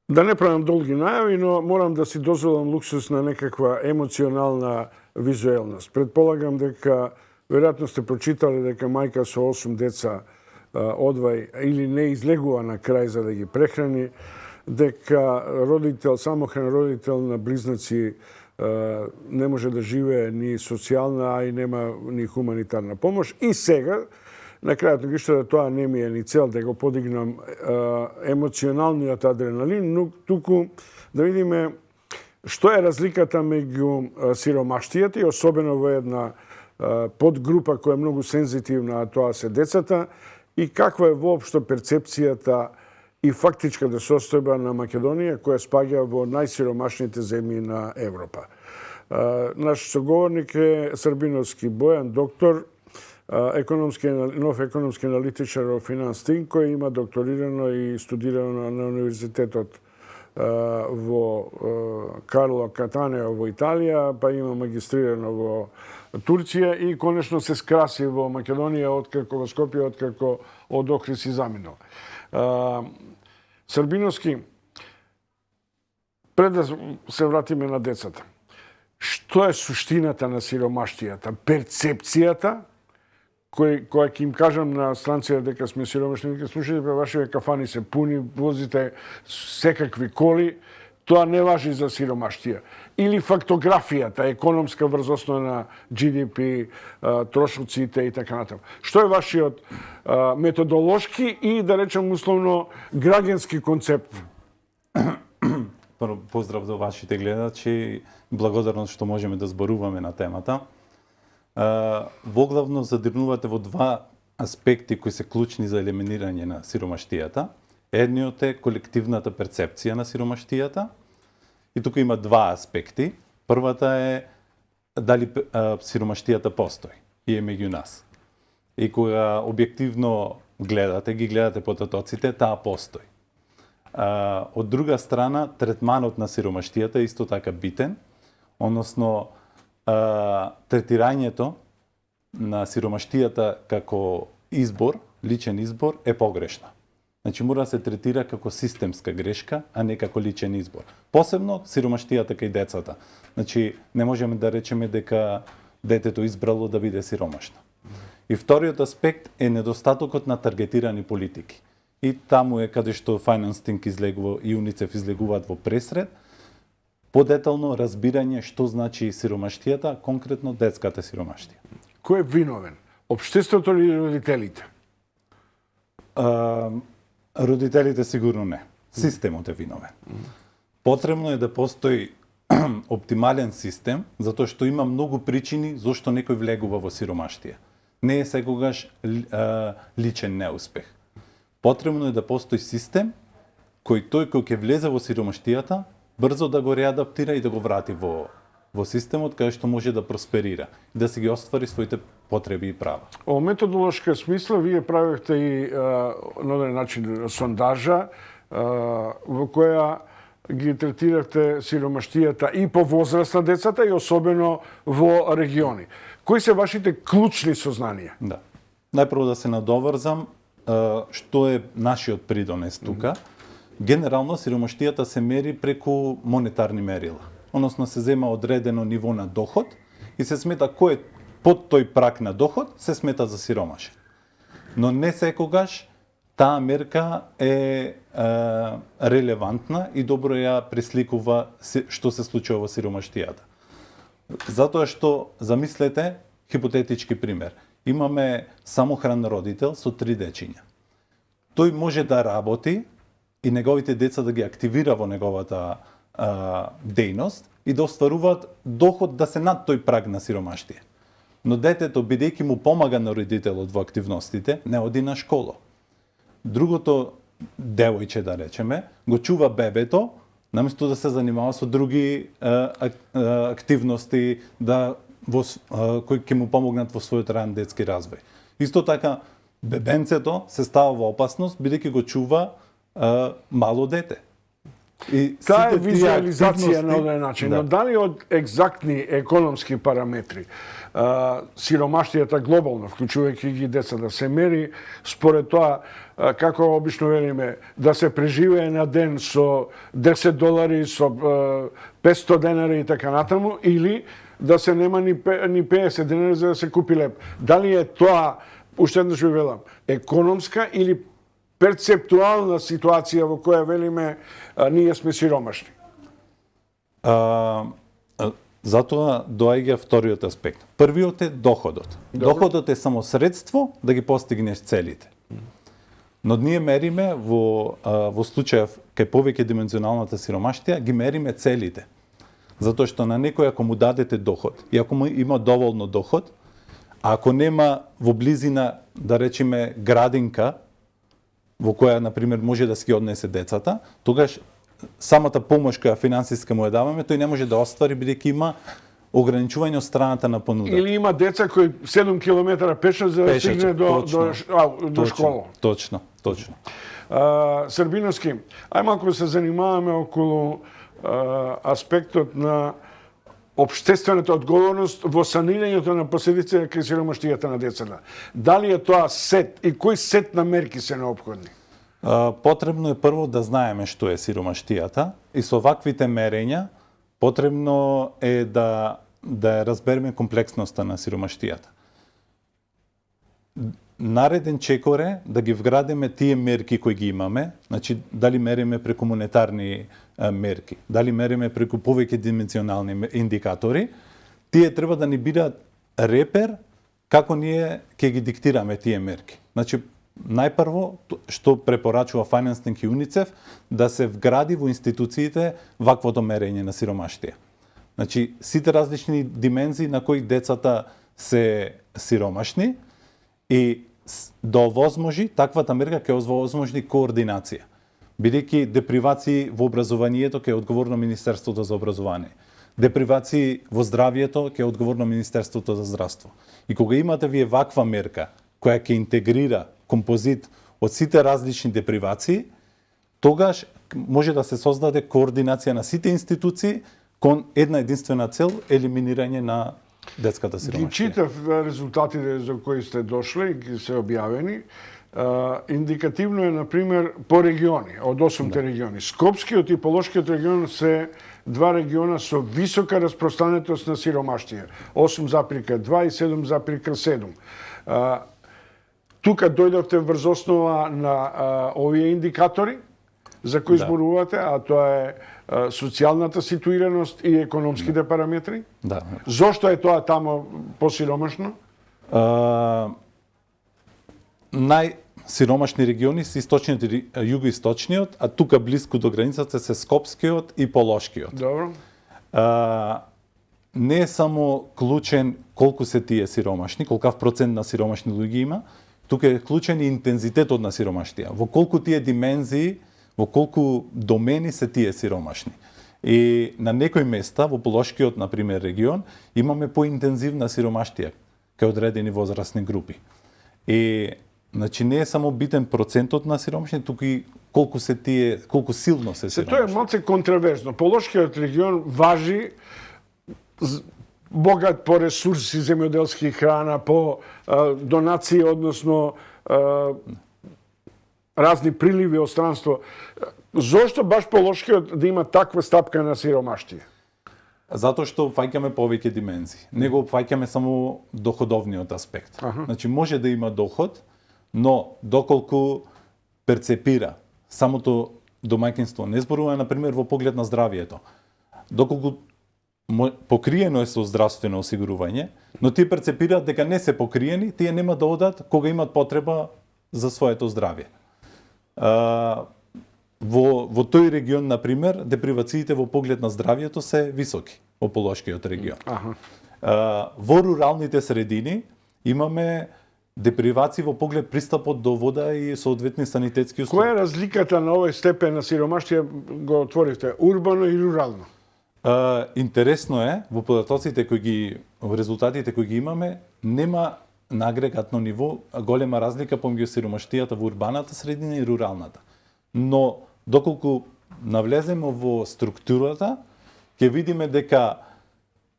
Да не правам долги најави, но морам да си дозволам луксус на некаква емоционална визуелност. Предполагам дека веројатно сте прочитали дека мајка со 8 деца одвај или не излегува на крај за да ги прехрани, дека родител, самохран родител на близнаци не може да живее ни социјална, а и нема ни хуманитарна помош. И сега, на крајот на гишта, тоа не ми е ни цел да го подигнам емоционалниот адреналин, но туку да видиме што е разликата меѓу сиромаштијата и особено во една подгрупа која е многу сензитивна, а тоа се децата, и каква е воопшто перцепцијата и фактичката состојба на Македонија, која спаѓа во најсиромашните земји на Европа. Наш соговорник е србиновски Бојан, доктор, нов економски аналитичар во Финанс Тинк, кој има докторирано и студирано на универзитетот во Карло Катанео во Италија, па има магистрирано во Турција и конечно се скраси во Македонија откако во Скопје, откако од Охрид си заминал. Србиновски, пред да се вратиме на децата, што е суштината на сиромаштијата? Перцепцијата, која ќе им кажам на станција дека сме сиромашни, дека слушате, вашите кафани се пуни, возите секакви коли, тоа не важи за сиромаштија. Или фактографијата, економска врз основа на GDP, трошоците и така натаму. Што е вашиот методолошки и, да речем, условно, граѓански концепт? Прво, поздрав до вашите гледачи. Благодарност што можеме да зборуваме на темата. Воглавно задирнувате во два аспекти кои се клучни за елиминирање на сиромаштијата. Едниот е колективната перцепција на сиромаштијата. И тука има два аспекти. Првата е дали сиромаштијата постои и е меѓу нас. И кога објективно ги гледате потатоците, таа постои. Од друга страна, третманот на сиромаштијата е исто така битен, односно третирањето на сиромаштијата како избор, личен избор, е погрешна. Значи, мора да се третира како системска грешка, а не како личен избор. Посебно сиромаштијата кај децата. Значи, не можеме да речеме дека детето избрало да биде сиромашно. И вториот аспект е недостатокот на таргетирани политики. И таму е каде што Finance Think излегува и УНИЦЕФ излегуваат во пресред, подетално разбирање што значи сиромаштијата, конкретно детската сиромаштија. Кој е виновен? Општеството или родителите? Родителите сигурно не. Системот е виновен. Потребно е да постои оптимален систем, затоа што има многу причини зошто некој влегува во сиромаштија. Не е секогаш личен неуспех. Потребно е да постои систем кој ќе влезе во сиромаштијата, брзо да го реадаптира и да го врати во системот каде што може да просперира и да се ги оствари своите потреби и права. Во методолошка смисла вие правевте и на одреден начин сондажа во која ги третиравте сиромаштијата и по возраст на децата и особено во региони. Кои се вашите клучни сознанија? Да. Најпрво да се надоврзам што е нашиот придонес тука. Генерално сиромаштијата се мери преку монетарни мерила. Односно се зема одредено ниво на доход и се смета кој е под тој праг на доход, се смета за сиромашен. Но не секогаш таа мерка е релевантна и добро ја пресликува што се случува во сиромаштијата. Затоа што, замислете, хипотетички пример. Имаме самохран родител со 3 дечиња. Тој може да работи и неговите деца да ги активира во неговата дејност и да остваруваат доход да се над тој праг на сиромаштија. Но детето, бидејќи му помага на родителот во активностите, не оди на школа. Другото девојче, да речеме, го чува бебето, наместо да се занимава со други активности кои ќе му помогнат во својот ран детски развој. Исто така, бебенцето се става во опасност, бидејќи го чува мало дете. Таа е визуализација на одреден начин. Но дали од екзактни економски параметри сиромаштијата глобално, вклучувајќи ги децата, се мери според тоа како обично велиме, да се преживее на ден со $10, со 500 денари и така натаму, или да се нема ни 50 денари за да се купи леп. Дали е тоа, уште еднаш ви велам, економска или перцептуална ситуација во која велиме ние сме сиромашни? Затоа доаѓа вториот аспект. Првиот е доходот. Доходот е само средство да ги постигнеш целите. Но ние мериме во случајов кај повеќе димензионалната сиромаштија, ги мериме целите. Затоа што на некој ако му дадете доход, и ако му има доволно доход, а ако нема во близина, да речеме, градинка, во која, например, може да си ги однесе децата, тогаш самата помош која финансиска му ја даваме, тој не може да оствари бидејќи има ограничување од страната на понудата. Или има деца кои 7 километра пеша за да стигне до школа. Точно. Србиновски, ај малку се занимаваме околу аспектот на општествената одговорност во санирањето на последиците кај сиромаштијата на децата. Дали е тоа сет и кој сет на мерки се неопходни? Потребно е прво да знаеме што е сиромаштијата и со ваквите мерења потребно е да ја разбереме комплексноста на сиромаштијата. Нареден чекор е да ги вградиме тие мерки кои ги имаме, значи дали мериме преку монетарни мерки, дали мериме преку повеќе димензионални индикатори, тие треба да ни бидат репер како ние ќе ги диктираме тие мерки. Значи најпрво што препорачува Financing и УНИЦЕФ да се вгради во институциите ваквото мерење на сиромаштија. Значи сите различни димензии на кои децата се сиромашни и да овозможи таквата мерка ќе овозможи координација. Бидејќи депривации во образованието ќе е одговорно Министерството за образование. Депривации во здравието ќе е одговорно Министерството за здравство. И кога имате вие ваква мерка која ќе интегрира композит од сите различни депривации, тогаш може да се создаде координација на сите институции кон една единствена цел – елиминирање на детската сиромаштија. Ги читав резултатите за кои сте дошли и ги се објавени. Индикативно е, например, по региони, од 8 региони. Скопскиот и Полошкиот регион се два региона со висока распространетост на сиромаштија. 8,2 и 7,7. Тука дојдовте врз основа на овие индикатори за кои зборувате, а тоа е социјалната ситуираност и економските параметри. Да. Зошто е тоа тамо посиромашно? Најсиромашни региони се источниот и југоисточниот, а тука близко до границата се Скопскиот и Полошкиот. Добро. Не е само клучен колку се тие сиромашни, колкав процент на сиромашни луѓе има, тука е клучен и интензитетот на сиромаштија. Во колку тие димензии, во колку домени се тие сиромашни. И на некои места, во Полошкиот, например, регион, имаме поинтензивна сиромаштија кај одредени возрастни групи. И значи не е само битен процентот на сиромашни, туку и колку се тие, колку силно се сиромашни. Тоа е малце контраверзно. Полошкиот регион важи богат по ресурси земјоделски храна, по донации, односно разни приливи од странство. Зошто баш Полошкиот да има таква стапка на сиромаштија? Затоа што опфаќаме повеќе димензии. Не го опфаќаме само доходовниот аспект. Значи може да има доход, но доколку перцепира самото домаќинство, не зборуваме например во поглед на здравието. Доколку покриено е со здравствено осигурување, но тие перцепираат дека не се покриени, тие нема да одат кога имат потреба за своето здравје. Во тој регион, например, депривациите во поглед на здравието се високи во Полошкиот регион. Во руралните средини имаме депривации во поглед пристапот до вода и соодветни санитетски услови. Која е разликата на овој степен на сиромаштија, го отворивте, урбано и рурално? Интересно е, во податоците во резултатите кои ги имаме, нема на агрегатно ниво голема разлика помеѓу сиромаштијата во урбаната средина и руралната. Но доколку навлеземе во структурата, ќе видиме дека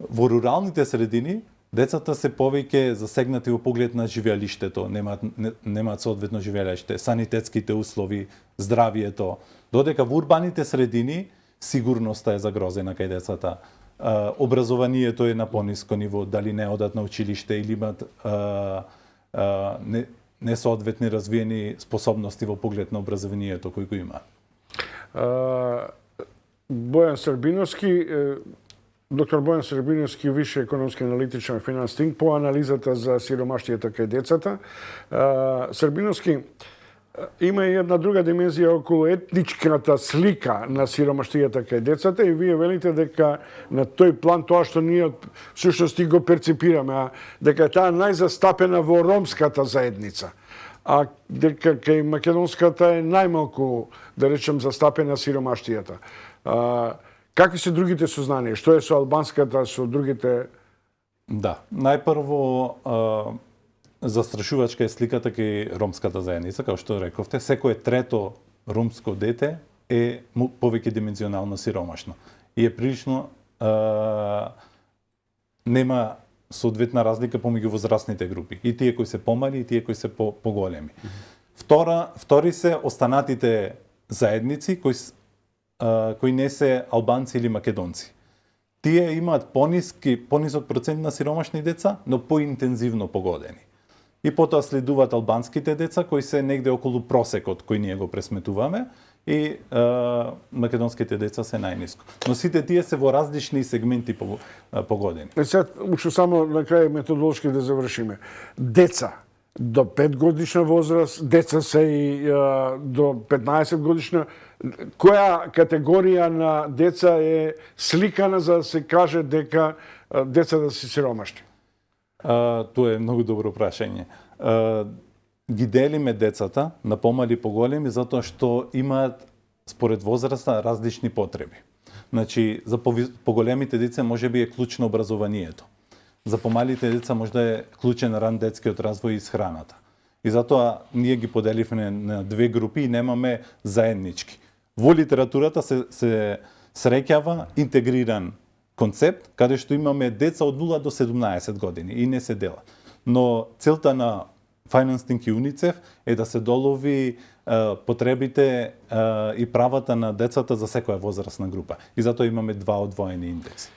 во руралните средини Децата се повеќе засегнати во поглед на живеалиштето, немаат соодветно живеалиште, санитетските услови, здравието, додека во урбаните средини сигурноста е загрозена кај децата. Образованието е на пониско ниво, дали не одат на училиште или имат несоодветни развиени способности во поглед на образованието кој го има. Бојан Србиновски, доктор Бојан Србиновски, више економски аналитичар Finance Think, по анализата за сиромаштијата кај децата. Србиновски, има и една друга димензија околу етничката слика на сиромаштијата кај децата и вие велите дека на тој план тоа што ние всушност и го перципираме, дека таа најзастапена во ромската заедница, а дека кај македонската е најмалку, да речем, застапена сиромаштијата. Какви се другите сознанија? Што е со албанската, со другите? Да, најпрво застрашувачка е сликата кај ромската заедница, како што рековте, секое трето ромско дете е повеќе димензионално сиромашно. И е прилично нема соодветна разлика помеѓу возрастните групи. И тие кои се помали, и тие кои се поголеми. Втори се останатите заедници кои не се албанци или македонци. Тие имаат понисок процент на сиромашни деца, но поинтензивно погодени. И потоа следуваат албанските деца кои се негде околу просекот кој ние го пресметуваме и македонските деца се најниско. Но сите тие се во различни сегменти погодени. Сега, уште само на крај методолошки да завршиме. Деца до 5 годишна возраст, деца се и до 15 годишна. Која категорија на деца е сликана за да се каже дека деца да се сиромашни? Тоа е многу добро прашање. Ги делиме децата на помали и поголеми затоа што имаат според возраста различни потреби. Значи, за поголемите деца можеби е клучно образованието. За помалите деца може да е клучен ран детскиот развој и исхраната. И затоа ние ги поделивме на две групи и немаме заеднички. Во литературата се среќава интегриран концепт, каде што имаме деца од 0 до 17 години и не се дела. Но целта на Finance Think и UNICEF е да се долови потребите и правата на децата за секоја возрастна група. И затоа имаме два одвоени индекси.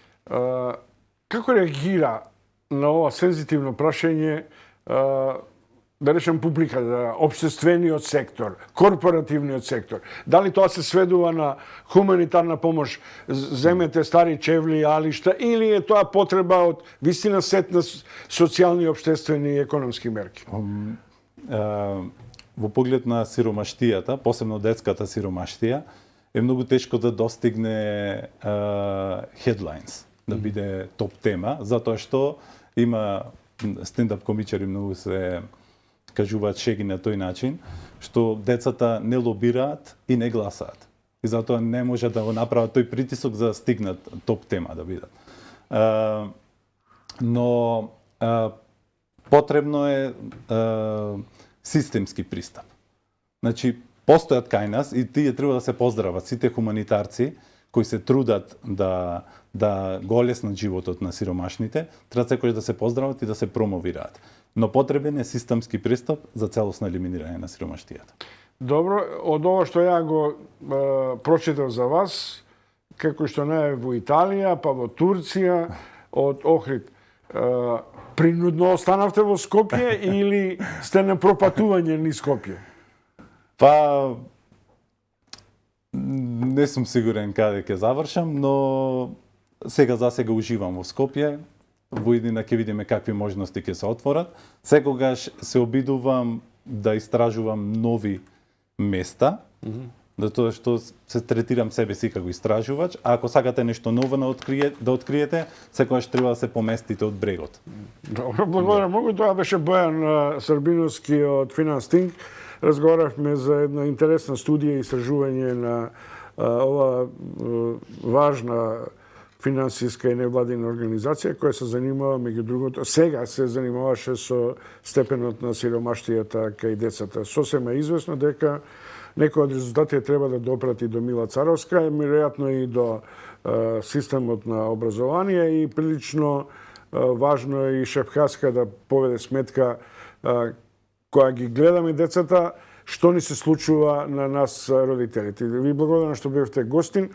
Како реагира на ова сензитивно прашање, да речем публика, општествениот сектор, корпоративниот сектор? Дали тоа се сведува на хуманитарна помош, земете стари чевли, алишта, или е тоа потреба од вистина сет на социјални, општествени и економски мерки? Во поглед на сиромаштијата, посебно детската сиромаштија, е многу тешко да достигне headlines, да биде топ тема, затоа што има стендап комичари многу се кажуваат шеги на тој начин, што децата не лобираат и не гласаат. И затоа не може да го направат тој притисок за да стигнат топ тема да бидат. Но потребно е системски пристап. Значи, постојат кај нас и тие треба да се поздрават сите хуманитарци кои се трудат да го олеснат животот на сиромашните, треба секој да се поздрават и да се промовираат. Но потребен е системски пристап за целосно елиминирање на сиромаштијата. Добро, од ова што ја го прочитав за вас, како што не е во Италија, па во Турција, од Охрид, принудно останавте во Скопје или сте на пропатување низ Скопје? Па, не сум сигурен каде ќе завршам, но сега уживам во Скопје. Во иднина ќе видиме какви можности ќе се отворат. Секогаш се обидувам да истражувам нови места, затоа што се третирам себе си како истражувач, а ако сакате нешто ново да откриете, секогаш треба да се поместите од брегот. Добро, благодарам многу. Тоа беше Бојан Србиновски од Finance Think. Разговаравме за една интересна студија и истражување на ова важна финансиска и невладина организација која се занимава, меѓу другото, сега се занимаваше со степенот на сиромаштијата кај децата. Сосема е известно дека некои од резултатите треба да допрати до Мила Царовска, веројатно и до системот на образование и прилично важно е и шефкаска да поведе сметка која ги гледаме децата, што ни се случува на нас родителите. Ви благодарам што бевте гостин.